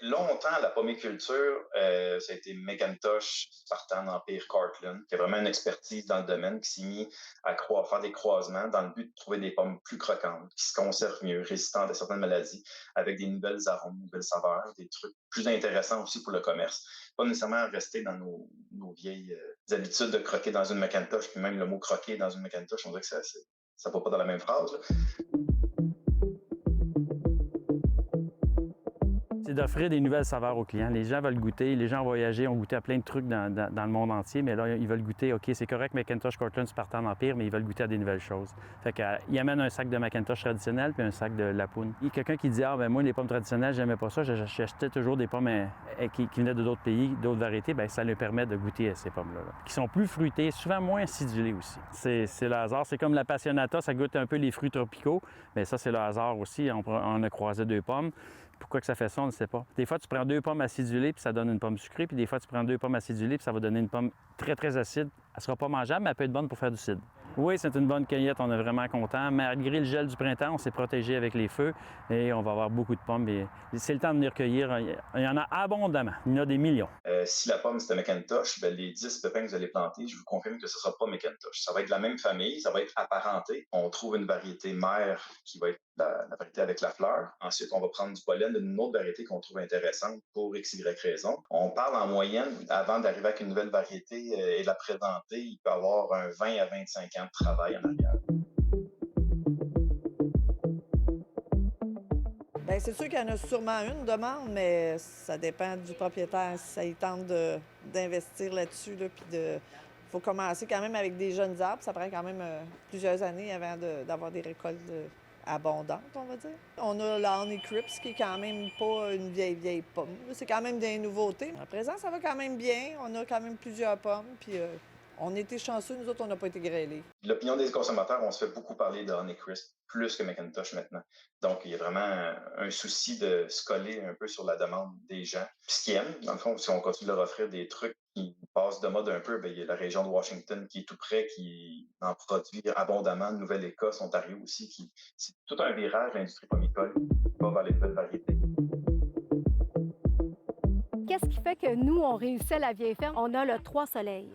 longtemps, la pomiculture, ça a été McIntosh, Spartan, Empire, Cortland, qui a vraiment une expertise dans le domaine, qui s'est mis à faire des croisements dans le but de trouver des pommes plus croquantes, qui se conservent mieux, résistantes à certaines maladies, avec des nouvelles arômes, nouvelles saveurs, des trucs plus intéressants aussi pour le commerce. Pas nécessairement rester dans nos vieilles habitudes de croquer dans une McIntosh, puis même le mot croquer dans une McIntosh, on dirait que ça va pas dans la même phrase, là. C'est d'offrir des nouvelles saveurs aux clients. Les gens veulent goûter, les gens ont voyagé, ont goûté à plein de trucs dans le monde entier, mais là, ils veulent goûter, OK, c'est correct, McIntosh, Cortland, Spartan, Empire, mais ils veulent goûter à des nouvelles choses. Fait qu'ils amènent un sac de McIntosh traditionnel puis un sac de Lapoune. Il y a quelqu'un qui dit, moi, les pommes traditionnelles, j'aimais pas ça, j'achetais toujours des pommes qui venaient de d'autres pays, d'autres variétés, bien, ça leur permet de goûter à ces pommes-là, qui sont plus fruitées, souvent moins acidulées aussi. C'est le hasard, c'est comme la Passionata, ça goûte un peu les fruits tropicaux, mais ça, c'est le hasard aussi, on a croisé deux pommes. Pourquoi que ça fait ça, on ne sait pas. Des fois, tu prends 2 pommes acidulées puis ça donne une pomme sucrée, puis des fois, tu prends 2 pommes acidulées puis ça va donner une pomme très, très acide. Elle ne sera pas mangeable, mais elle peut être bonne pour faire du cidre. Oui, c'est une bonne cueillette, on est vraiment content. Malgré le gel du printemps, on s'est protégé avec les feux et on va avoir beaucoup de pommes. Et c'est le temps de venir cueillir. Il y en a abondamment. Il y en a des millions. Si la pomme, c'était McIntosh, les 10 pépins que vous allez planter, je vous confirme que ce ne sera pas McIntosh. Ça va être la même famille, ça va être apparenté. On trouve une variété mère qui va être la variété avec la fleur. Ensuite, on va prendre du pollen d'une autre variété qu'on trouve intéressante pour X, Y raison. On parle en moyenne, avant d'arriver avec une nouvelle variété et de la présenter, il peut y avoir un 20 à 25 ans de travail en arrière. Bien, c'est sûr qu'il y en a sûrement une demande, mais ça dépend du propriétaire si ça y tente d'investir là-dessus. Là, il faut commencer quand même avec des jeunes arbres. Ça prend quand même plusieurs années avant d'avoir des récoltes abondantes, on va dire. On a la Honey Crips, qui est quand même pas une vieille pomme. C'est quand même des nouveautés. À présent, ça va quand même bien. On a quand même plusieurs pommes, puis on était chanceux. Nous autres, on n'a pas été grêlés. L'opinion des consommateurs, on se fait beaucoup parler de Honey Crisp, plus que McIntosh maintenant. Donc, il y a vraiment un souci de se coller un peu sur la demande des gens. Puis ce qu'ils aiment, dans le fond, si on continue de leur offrir des trucs qui passent de mode un peu, bien, il y a la région de Washington qui est tout près, qui en produit abondamment, Nouvelle-Écosse, Ontario aussi, c'est tout un virage de l'industrie pomicole qui va vers les nouvelles variétés. Qu'est-ce qui fait que nous, on réussit à la vieille ferme? On a le 3 soleils.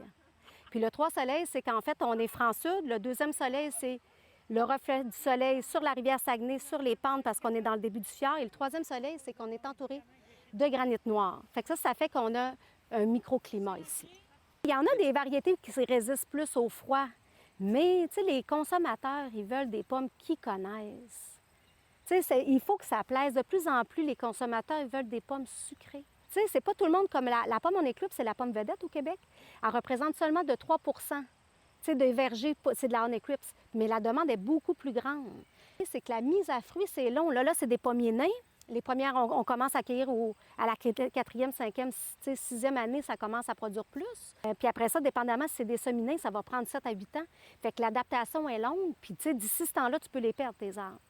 Puis le 3 soleils, c'est qu'en fait, on est franc-sud. Le 2e soleil, c'est le reflet du soleil sur la rivière Saguenay, sur les pentes, parce qu'on est dans le début du fjord. Et le 3e soleil, c'est qu'on est entouré de granit noir. Fait que ça fait qu'on a un microclimat ici. Il y en a des variétés qui résistent plus au froid, mais tu sais, les consommateurs, ils veulent des pommes qu'ils connaissent. Tu sais, il faut que ça plaise. De plus en plus, les consommateurs, ils veulent des pommes sucrées. Tu sais, c'est pas tout le monde comme la pomme Honey Crips, c'est la pomme vedette au Québec. Elle représente seulement de 3 % des vergers, c'est de la Honey Crips. Mais la demande est beaucoup plus grande. C'est que la mise à fruits, c'est long. Là, c'est des pommiers nains. Les premières, on commence à cueillir à la 4e, 5e, 6e année, ça commence à produire plus. Puis après ça, dépendamment si c'est des semis nains, ça va prendre 7 à 8 ans. Fait que l'adaptation est longue. Puis tu sais, d'ici ce temps-là, tu peux les perdre, tes arbres.